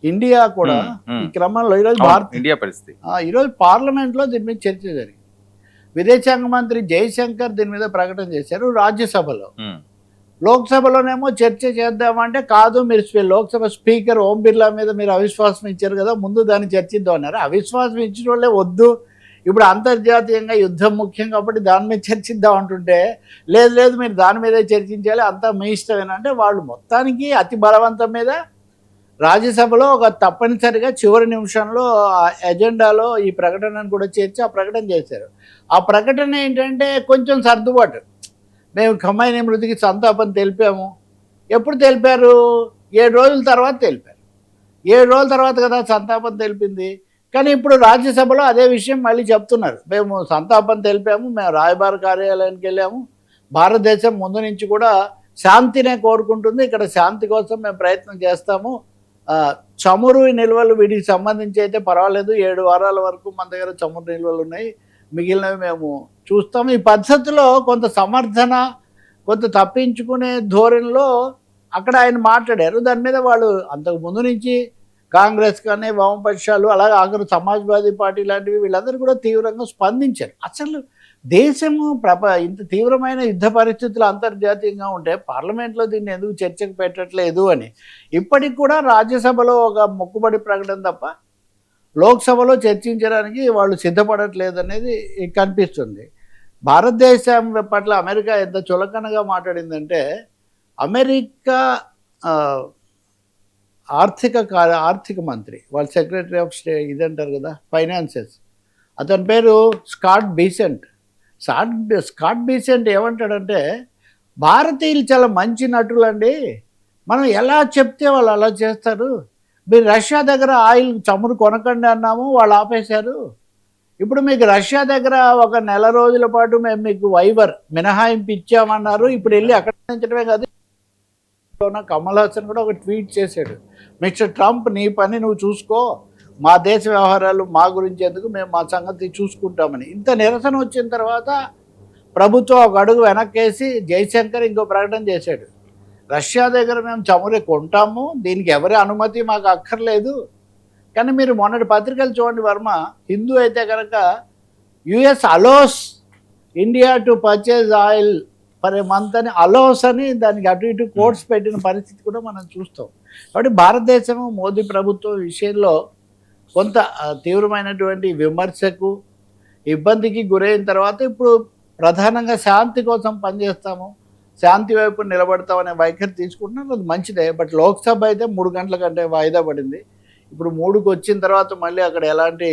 India కూడా ఈ క్రమంలో ఈరోజు ఇండియా పరిస్థితి ఈరోజు పార్లమెంట్లో దీని మీద చర్చ జరిగింది. విదేశాంగ మంత్రి జయశంకర్ దీని మీద ప్రకటన చేశారు రాజ్యసభలో. లోక్సభలోనేమో చర్చ చేద్దామంటే కాదు, మీరు లోక్సభ స్పీకర్ ఓం బిర్లా మీద మీరు అవిశ్వాసం ఇచ్చారు కదా, ముందు దాన్ని చర్చిద్దాం అన్నారు. అవిశ్వాసం ఇచ్చిన వాళ్ళే వద్దు, ఇప్పుడు అంతర్జాతీయంగా యుద్ధం ముఖ్యం కాబట్టి దాని మీద చర్చిద్దాం అంటుంటే లేదు లేదు మీరు దాని మీదే చర్చించాలి, అంతా మీ ఇష్టమేనంటే వాళ్ళు మొత్తానికి అతి బలవంతం మీద రాజ్యసభలో ఒక తప్పనిసరిగా చివరి నిమిషంలో ఎజెండాలో ఈ ప్రకటనను కూడా చేర్చి ఆ ప్రకటన చేశారు. ఆ ప్రకటన ఏంటంటే కొంచెం సర్దుబాటు. మేము ఖమైనీ మృతికి సంతాపం తెలిపాము. ఎప్పుడు తెలిపారు? 7 రోజుల తర్వాత తెలిపారు. 7 రోజుల తర్వాత కదా సంతాపం తెలిపింది. కానీ ఇప్పుడు రాజ్యసభలో అదే విషయం మళ్ళీ చెప్తున్నారు. మేము సంతాపం తెలిపాము, మేము రాయబార కార్యాలయానికి వెళ్ళాము, భారతదేశం ముందు నుంచి కూడా శాంతినే కోరుకుంటుంది, ఇక్కడ శాంతి కోసం మేము ప్రయత్నం చేస్తాము, చమురు నిల్వలు వీటికి సంబంధించి అయితే పర్వాలేదు, 7 వారాల వరకు మన దగ్గర చమురు నిల్వలు ఉన్నాయి, మిగిలినవి మేము చూస్తాము. ఈ పద్ధతిలో కొంత సమర్థన, కొంత తప్పించుకునే ధోరణిలో అక్కడ ఆయన మాట్లాడారు. దాని మీద వాళ్ళు అంతకు ముందు నుంచి కాంగ్రెస్ కానీ వామపక్షాలు అలాగే ఆఖరు సమాజ్వాదీ పార్టీ లాంటివి వీళ్ళందరూ కూడా తీవ్రంగా స్పందించారు. అసలు దేశము ఇంత తీవ్రమైన యుద్ధ పరిస్థితులు అంతర్జాతీయంగా ఉంటే పార్లమెంట్లో దీన్ని ఎందుకు చర్చకు పెట్టట్లేదు అని. ఇప్పటికి కూడా రాజ్యసభలో ఒక మొక్కుబడి ప్రకటన తప్ప లోక్సభలో చర్చించడానికి వాళ్ళు సిద్ధపడట్లేదు అనేది కనిపిస్తుంది. భారతదేశం పట్ల అమెరికా ఎంత చులకనగా మాట్లాడిందంటే, అమెరికా ఆర్థిక మంత్రి, వాళ్ళ సెక్రటరీ ఆఫ్ స్టేట్ ఇదంటారు కదా, ఫైనాన్సెస్, అతని పేరు స్కాట్ బీసెంట్ ఏమంటాడంటే, భారతీయులు చాలా మంచి నటులండి, మనం ఎలా చెప్తే వాళ్ళు అలా చేస్తారు, మీరు రష్యా దగ్గర చమురు కొనకండి అన్నాము, వాళ్ళు ఆపేశారు, ఇప్పుడు మీకు రష్యా దగ్గర ఒక 1 నెల రోజుల పాటు మేము మీకు వైవర్ మినహాయింపు ఇచ్చామన్నారు, ఇప్పుడు వెళ్ళి అక్కడ నుంచడమే కాదు. కమల్ హాసన్ కూడా ఒక ట్వీట్ చేశాడు, మిస్టర్ ట్రంప్ నీ పని నువ్వు చూసుకో, మా దేశ వ్యవహారాలు మా గురించి ఎందుకు, మేము మా సంగతి చూసుకుంటామని. ఇంత నిరసన వచ్చిన తర్వాత ప్రభుత్వం ఒక అడుగు వెనక్కేసి జయశంకర్ ఇంకో ప్రకటన చేశాడు, రష్యా దగ్గర మేము చమురు కొంటాము, దీనికి ఎవరి అనుమతి మాకు అక్కర్లేదు. కానీ మీరు మొన్నటి పత్రికలు చూడండి వర్మ, హిందూ అయితే కనుక US allows India to purchase oil for a month అని అలోస్ అని దానికి అటు ఇటు కోర్ట్స్ పెట్టిన పరిస్థితి కూడా మనం చూస్తాం. కాబట్టి భారతదేశము మోదీ ప్రభుత్వం విషయంలో కొంత తీవ్రమైనటువంటి విమర్శకు ఇబ్బందికి గురైన తర్వాత ఇప్పుడు ప్రధానంగా శాంతి కోసం పనిచేస్తాము, శాంతి వైపు నిలబడతామనే వైఖరి తీసుకుంటున్నారు, అది మంచిదే. బట్ లోక్సభ అయితే 3 గంటల కంటే వాయిదా పడింది. ఇప్పుడు 3కి వచ్చిన తర్వాత మళ్ళీ అక్కడ ఎలాంటి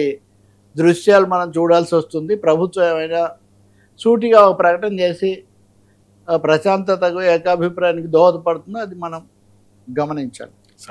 దృశ్యాలు మనం చూడాల్సి వస్తుంది. ప్రభుత్వం ఏమైనా సూటిగా ఒక ప్రకటన చేసి ప్రశాంతతకు ఏకాభిప్రాయానికి దోహదపడుతుందో అది మనం గమనించాలి.